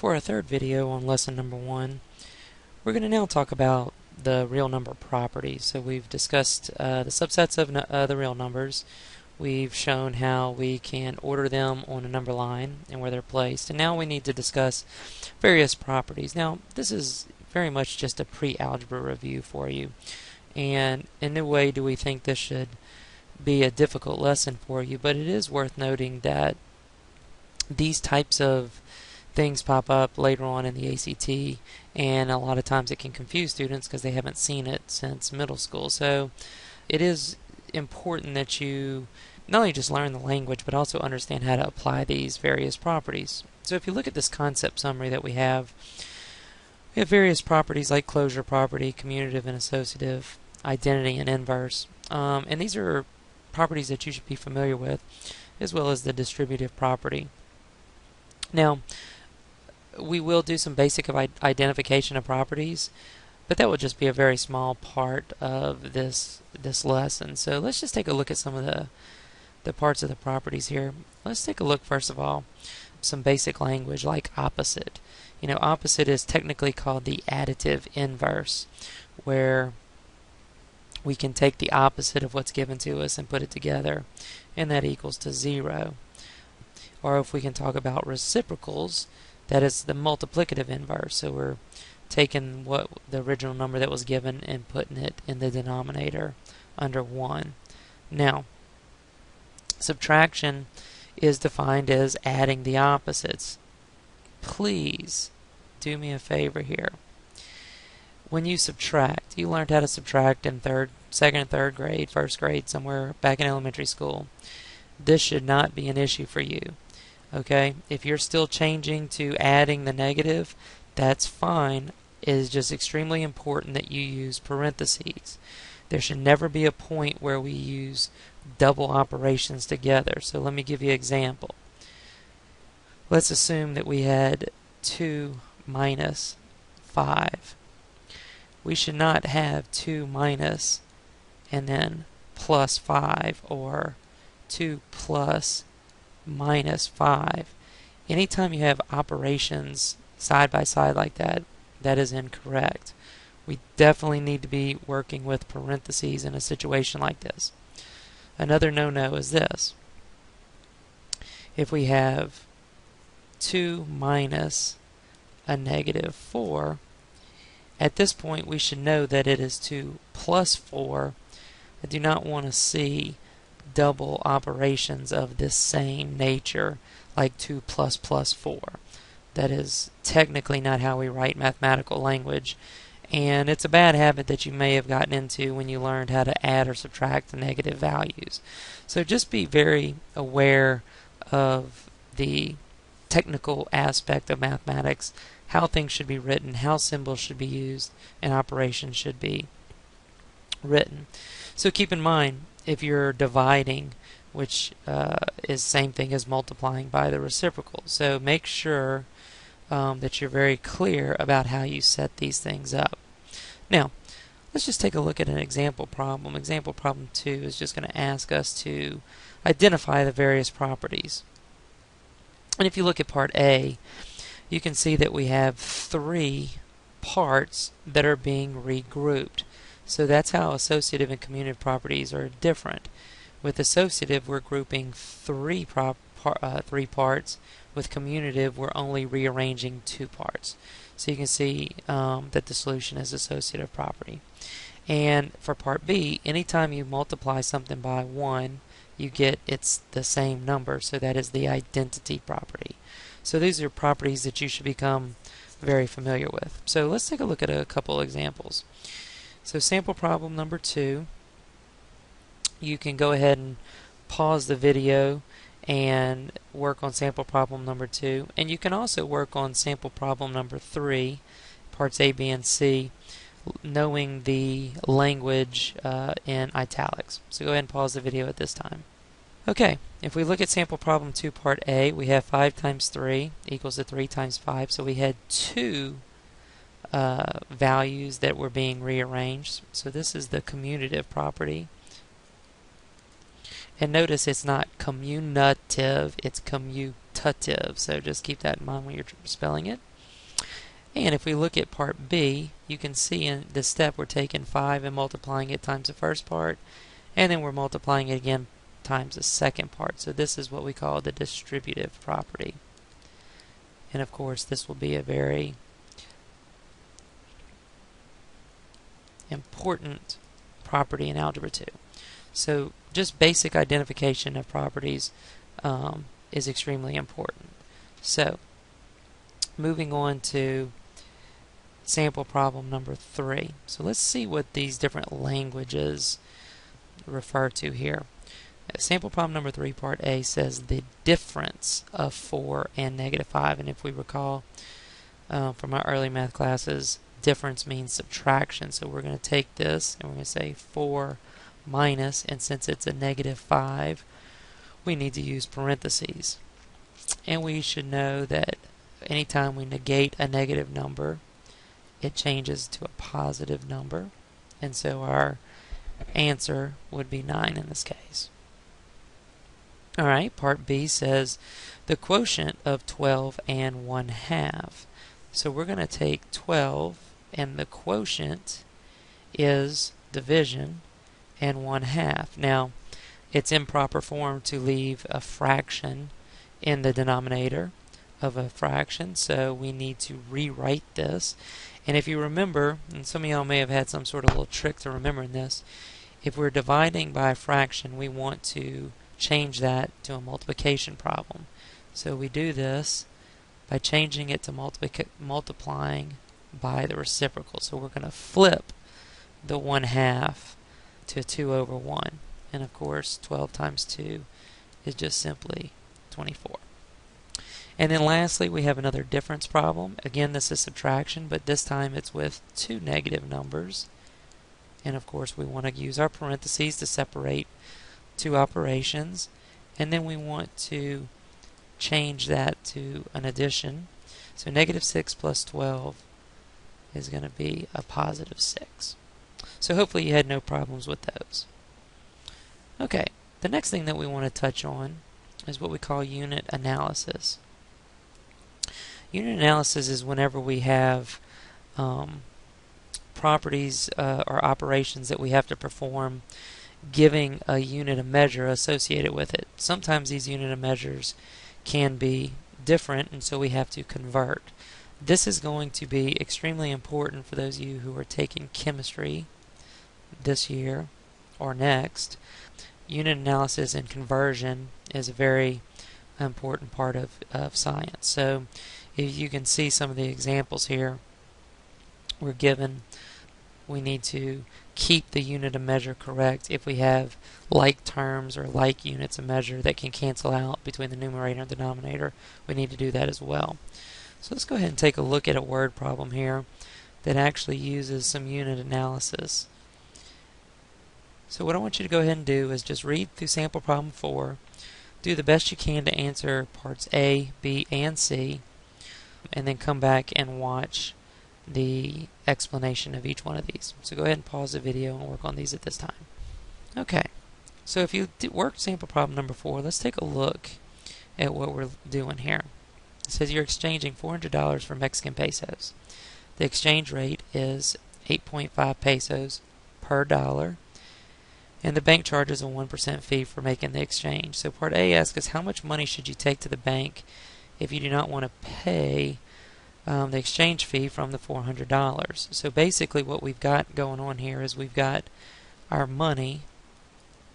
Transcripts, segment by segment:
For our third video on lesson number 1, we're going to now talk about the real number properties. So we've discussed the subsets of the real numbers. We've shown how we can order them on a number line and where they're placed. And now we need to discuss various properties. Now, this is very much just a pre-algebra review for you. And in no way do we think this should be a difficult lesson for you, but it is worth noting that these types of things pop up later on in the ACT, and a lot of times it can confuse students because they haven't seen it since middle school. So it is important that you not only just learn the language but also understand how to apply these various properties. So if you look at this concept summary that we have various properties like closure property, commutative and associative, identity and inverse, and these are properties that you should be familiar with, as well as the distributive property. Now, we will do some basic identification of properties, but that will just be a very small part of this lesson. So let's just take a look at some of the parts of the properties here. Let's take a look first of all some basic language like opposite. You know, opposite is technically called the additive inverse, where we can take the opposite of what's given to us and put it together, and that equals to 0. Or if we can talk about reciprocals, that is the multiplicative inverse. So we're taking what the original number that was given and putting it in the denominator under 1. Now, subtraction is defined as adding the opposites. Please do me a favor here. When you subtract, you learned how to subtract in second and third grade, first grade, somewhere back in elementary school. This should not be an issue for you. Okay, if you're still changing to adding the negative, that's fine. It is just extremely important that you use parentheses. There should never be a point where we use double operations together. So let me give you an example. Let's assume that we had 2 minus 5. We should not have 2 minus and then plus 5, or 2 plus minus 5. Anytime you have operations side by side like that, that is incorrect. We definitely need to be working with parentheses in a situation like this. Another no-no is this. If we have 2 minus a negative 4, at this point we should know that it is 2 plus 4. I do not want to see double operations of this same nature, like 2 plus 4. That is technically not how we write mathematical language, and it's a bad habit that you may have gotten into when you learned how to add or subtract the negative values. So just be very aware of the technical aspect of mathematics, how things should be written, how symbols should be used, and operations should be written. So keep in mind, if you're dividing, which is the same thing as multiplying by the reciprocal. So make sure that you're very clear about how you set these things up. Now, let's just take a look at an example problem. Example problem 2 is just going to ask us to identify the various properties. And if you look at part A, you can see that we have 3 parts that are being regrouped. So that's how associative and commutative properties are different. With associative, we're grouping 3 parts. With commutative, we're only rearranging 2 parts. So you can see that the solution is associative property. And for part B, anytime you multiply something by 1, you get it's the same number. So that is the identity property. So these are properties that you should become very familiar with. So let's take a look at a couple examples. So sample problem number 2, you can go ahead and pause the video and work on sample problem number 2, and you can also work on sample problem number 3, parts A, B, and C, knowing the language in italics. So go ahead and pause the video at this time. Okay, if we look at sample problem 2, part A, we have 5 times 3 equals to 3 times 5, so we had 2 values that were being rearranged. So this is the commutative property. And notice it's not commutative, it's commutative. So just keep that in mind when you're spelling it. And if we look at part B, you can see in this step we're taking 5 and multiplying it times the first part, and then we're multiplying it again times the second part. So this is what we call the distributive property. And of course this will be a very important property in Algebra 2. So just basic identification of properties is extremely important. So moving on to sample problem number 3. So let's see what these different languages refer to here. Sample problem number 3, part A, says the difference of 4 and negative 5. And if we recall from our early math classes, difference means subtraction. So we're going to take this and we're going to say 4 minus, and since it's a negative 5, we need to use parentheses. And we should know that anytime we negate a negative number, it changes to a positive number. And so our answer would be 9 in this case. Alright, part B says the quotient of 12 and 1/2. So we're going to take 12, and the quotient is division, and 1/2. Now, it's improper form to leave a fraction in the denominator of a fraction, so we need to rewrite this. And if you remember, and some of y'all may have had some sort of little trick to remembering this, if we're dividing by a fraction, we want to change that to a multiplication problem. So we do this by changing it to multiplying by the reciprocal. So we're going to flip the 1/2 to 2 over 1. And of course, 12 times 2 is just simply 24. And then lastly, we have another difference problem. Again, this is subtraction, but this time it's with two negative numbers. And of course, we want to use our parentheses to separate two operations. And then we want to change that to an addition. So negative 6 plus 12 is going to be a positive 6. So hopefully you had no problems with those. Okay, the next thing that we want to touch on is what we call unit analysis. Unit analysis is whenever we have properties or operations that we have to perform giving a unit of measure associated with it. Sometimes these unit of measures can be different, and so we have to convert. This is going to be extremely important for those of you who are taking chemistry this year or next. Unit analysis and conversion is a very important part of science. So if you can see some of the examples here, we're given we need to keep the unit of measure correct. If we have like terms or like units of measure that can cancel out between the numerator and denominator, we need to do that as well. So let's go ahead and take a look at a word problem here that actually uses some unit analysis. So what I want you to go ahead and do is just read through sample problem 4, do the best you can to answer parts A, B, and C, and then come back and watch the explanation of each one of these. So go ahead and pause the video and work on these at this time. Okay, so if you worked sample problem number 4, let's take a look at what we're doing here. It says you're exchanging $400 for Mexican pesos. The exchange rate is 8.5 pesos per dollar, and the bank charges a 1% fee for making the exchange. So part A asks us how much money should you take to the bank if you do not want to pay the exchange fee from the $400. So basically what we've got going on here is we've got our money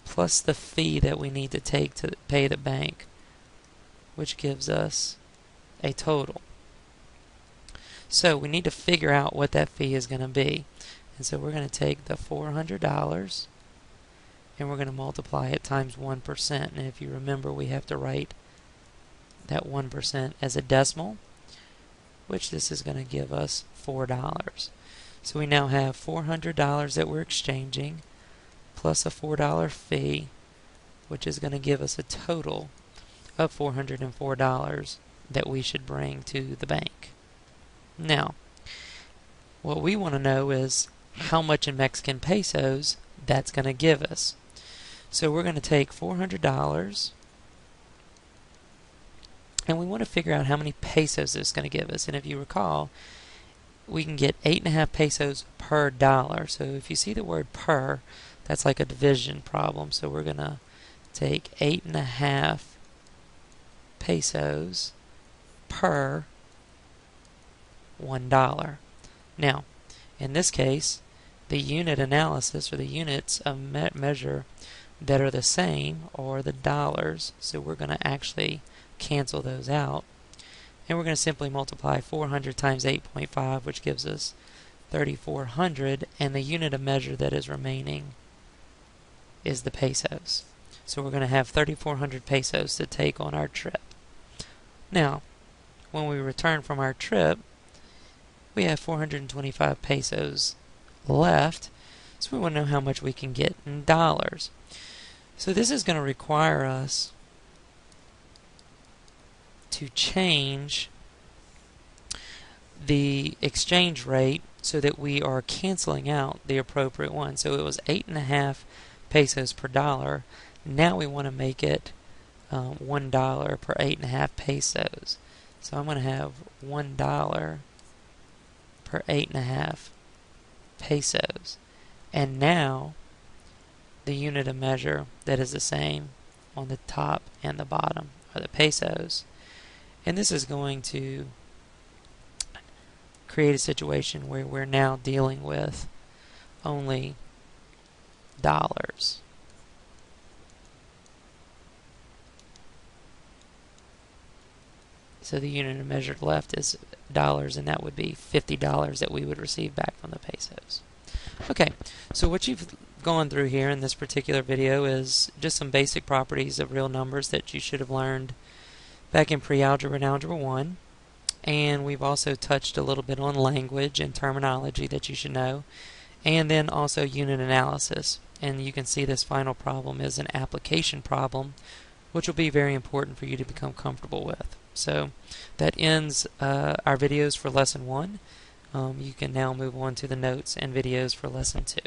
plus the fee that we need to take to pay the bank, which gives us a total. So we need to figure out what that fee is going to be. And so we're going to take the $400 and we're going to multiply it times 1%. And if you remember, we have to write that 1% as a decimal, which this is going to give us $4. So we now have $400 that we're exchanging plus a $4 fee, which is going to give us a total of $404 that we should bring to the bank. Now, what we want to know is how much in Mexican pesos that's going to give us. So we're going to take $400 and we want to figure out how many pesos it's going to give us. And if you recall, we can get 8.5 pesos per dollar. So if you see the word per, that's like a division problem. So we're going to take 8.5 pesos per $1. Now, in this case, the unit analysis, or the units of measure that are the same, are the dollars. So we're going to actually cancel those out. And we're going to simply multiply 400 times 8.5, which gives us 3,400. And the unit of measure that is remaining is the pesos. So we're going to have 3,400 pesos to take on our trip. Now, when we return from our trip, we have 425 pesos left. So we want to know how much we can get in dollars. So this is going to require us to change the exchange rate so that we are canceling out the appropriate one. So it was 8.5 pesos per dollar. Now we want to make it $1 per 8.5 pesos. So I'm going to have $1 per 8.5 pesos. And now the unit of measure that is the same on the top and the bottom are the pesos. And this is going to create a situation where we're now dealing with only dollars. So the unit of measure left is dollars, and that would be $50 that we would receive back from the pesos. Okay, so what you've gone through here in this particular video is just some basic properties of real numbers that you should have learned back in pre-algebra and algebra 1. And we've also touched a little bit on language and terminology that you should know, and then also unit analysis. And you can see this final problem is an application problem, which will be very important for you to become comfortable with. So that ends our videos for lesson 1. You can now move on to the notes and videos for lesson 2.